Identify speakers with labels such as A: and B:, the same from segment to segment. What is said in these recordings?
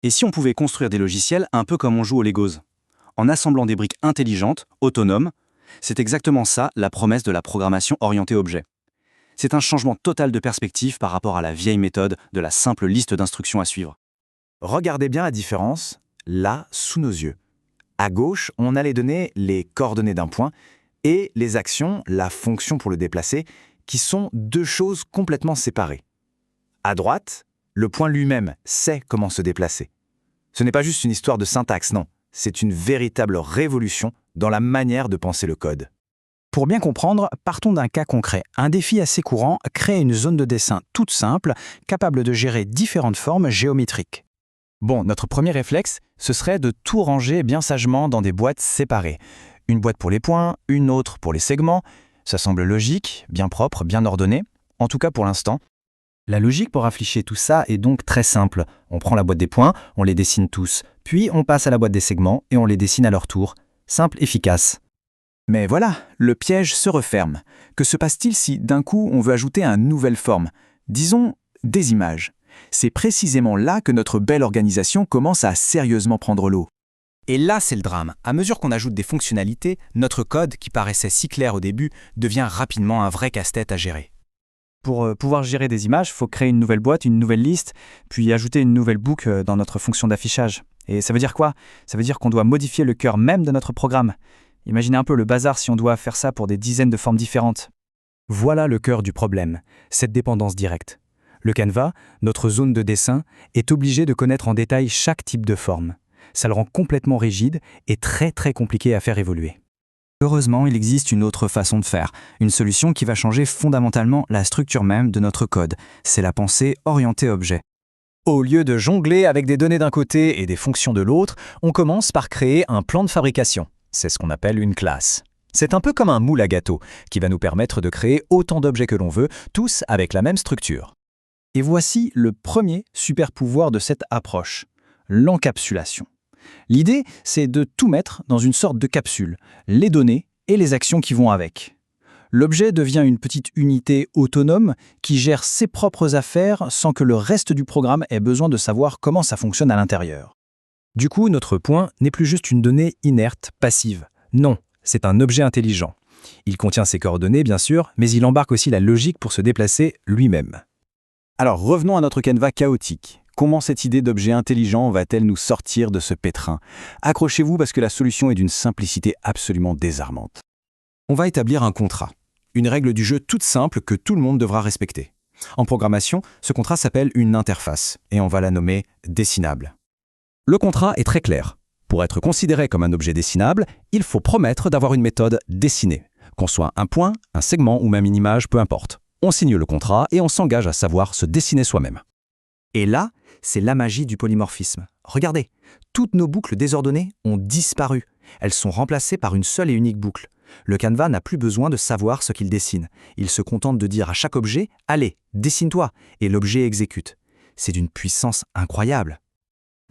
A: Et si on pouvait construire des logiciels un peu comme on joue aux Legos, en assemblant des briques intelligentes, autonomes, c'est exactement ça la promesse de la programmation orientée objet. C'est un changement total de perspective par rapport à la vieille méthode de la simple liste d'instructions à suivre.
B: Regardez bien la différence, là, sous nos yeux. À gauche, on a les données, les coordonnées d'un point, et les actions, la fonction pour le déplacer, qui sont deux choses complètement séparées. À droite, le point lui-même sait comment se déplacer. Ce n'est pas juste une histoire de syntaxe, non. C'est une véritable révolution dans la manière de penser le code.
C: Pour bien comprendre, partons d'un cas concret. Un défi assez courant, créer une zone de dessin toute simple, capable de gérer différentes formes géométriques. Bon, notre premier réflexe, ce serait de tout ranger bien sagement dans des boîtes séparées. Une boîte pour les points, une autre pour les segments. Ça semble logique, bien propre, bien ordonné. En tout cas pour l'instant. La logique pour afficher tout ça est donc très simple. On prend la boîte des points, on les dessine tous. Puis on passe à la boîte des segments et on les dessine à leur tour. Simple, efficace. Mais voilà, le piège se referme. Que se passe-t-il si, d'un coup, on veut ajouter une nouvelle forme? Disons, des images. C'est précisément là que notre belle organisation commence à sérieusement prendre l'eau. Et là, c'est le drame. À mesure qu'on ajoute des fonctionnalités, notre code, qui paraissait si clair au début, devient rapidement un vrai casse-tête à gérer. Pour pouvoir gérer des images, il faut créer une nouvelle boîte, une nouvelle liste, puis ajouter une nouvelle boucle dans notre fonction d'affichage. Et ça veut dire quoi? Ça veut dire qu'on doit modifier le cœur même de notre programme. Imaginez un peu le bazar si on doit faire ça pour des dizaines de formes différentes. Voilà le cœur du problème, cette dépendance directe. Le Canva, notre zone de dessin, est obligé de connaître en détail chaque type de forme. Ça le rend complètement rigide et très compliqué à faire évoluer. Heureusement, il existe une autre façon de faire, une solution qui va changer fondamentalement la structure même de notre code. C'est la pensée orientée objet. Au lieu de jongler avec des données d'un côté et des fonctions de l'autre, on commence par créer un plan de fabrication. C'est ce qu'on appelle une classe. C'est un peu comme un moule à gâteau, qui va nous permettre de créer autant d'objets que l'on veut, tous avec la même structure. Et voici le premier super pouvoir de cette approche, l'encapsulation. L'idée, c'est de tout mettre dans une sorte de capsule, les données et les actions qui vont avec. L'objet devient une petite unité autonome qui gère ses propres affaires sans que le reste du programme ait besoin de savoir comment ça fonctionne à l'intérieur. Du coup, notre point n'est plus juste une donnée inerte, passive. Non, c'est un objet intelligent. Il contient ses coordonnées, bien sûr, mais il embarque aussi la logique pour se déplacer lui-même. Alors revenons à notre Canva chaotique. Comment cette idée d'objet intelligent va-t-elle nous sortir de ce pétrin? Accrochez-vous parce que la solution est d'une simplicité absolument désarmante. On va établir un contrat, une règle du jeu toute simple que tout le monde devra respecter. En programmation, ce contrat s'appelle une interface et on va la nommer dessinable. Le contrat est très clair. Pour être considéré comme un objet dessinable, il faut promettre d'avoir une méthode dessinée, qu'on soit un point, un segment ou même une image, peu importe. On signe le contrat et on s'engage à savoir se dessiner soi-même. Et là, c'est la magie du polymorphisme. Regardez, toutes nos boucles désordonnées ont disparu. Elles sont remplacées par une seule et unique boucle. Le Canva n'a plus besoin de savoir ce qu'il dessine. Il se contente de dire à chaque objet « Allez, dessine-toi » et l'objet exécute. C'est d'une puissance incroyable.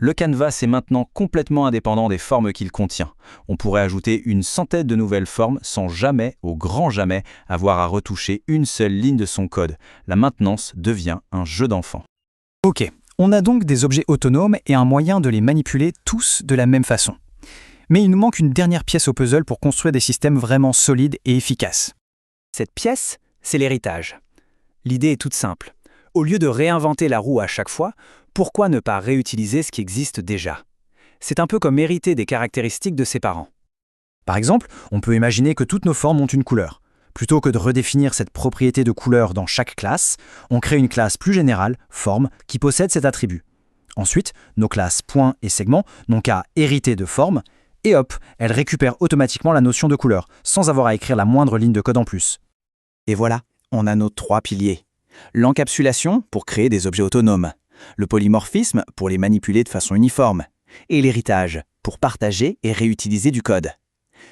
C: Le canvas est maintenant complètement indépendant des formes qu'il contient. On pourrait ajouter une centaine de nouvelles formes sans jamais, au grand jamais, avoir à retoucher une seule ligne de son code. La maintenance devient un jeu d'enfant. Ok, on a donc des objets autonomes et un moyen de les manipuler tous de la même façon. Mais il nous manque une dernière pièce au puzzle pour construire des systèmes vraiment solides et efficaces. Cette pièce, c'est l'héritage. L'idée est toute simple. Au lieu de réinventer la roue à chaque fois, pourquoi ne pas réutiliser ce qui existe déjà? C'est un peu comme hériter des caractéristiques de ses parents. Par exemple, on peut imaginer que toutes nos formes ont une couleur. Plutôt que de redéfinir cette propriété de couleur dans chaque classe, on crée une classe plus générale, forme, qui possède cet attribut. Ensuite, nos classes points et segments n'ont qu'à hériter de forme, et hop, elles récupèrent automatiquement la notion de couleur, sans avoir à écrire la moindre ligne de code en plus. Et voilà, on a nos 3 piliers. L'encapsulation pour créer des objets autonomes, le polymorphisme pour les manipuler de façon uniforme, et l'héritage pour partager et réutiliser du code.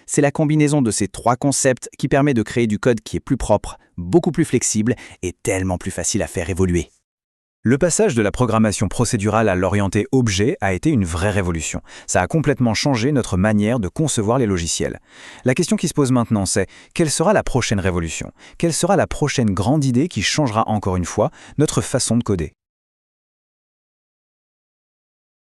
C: C'est la combinaison de ces 3 concepts qui permet de créer du code qui est plus propre, beaucoup plus flexible et tellement plus facile à faire évoluer. Le passage de la programmation procédurale à l'orienté objet a été une vraie révolution. Ça a complètement changé notre manière de concevoir les logiciels. La question qui se pose maintenant, c'est quelle sera la prochaine révolution? Quelle sera la prochaine grande idée qui changera encore une fois notre façon de coder?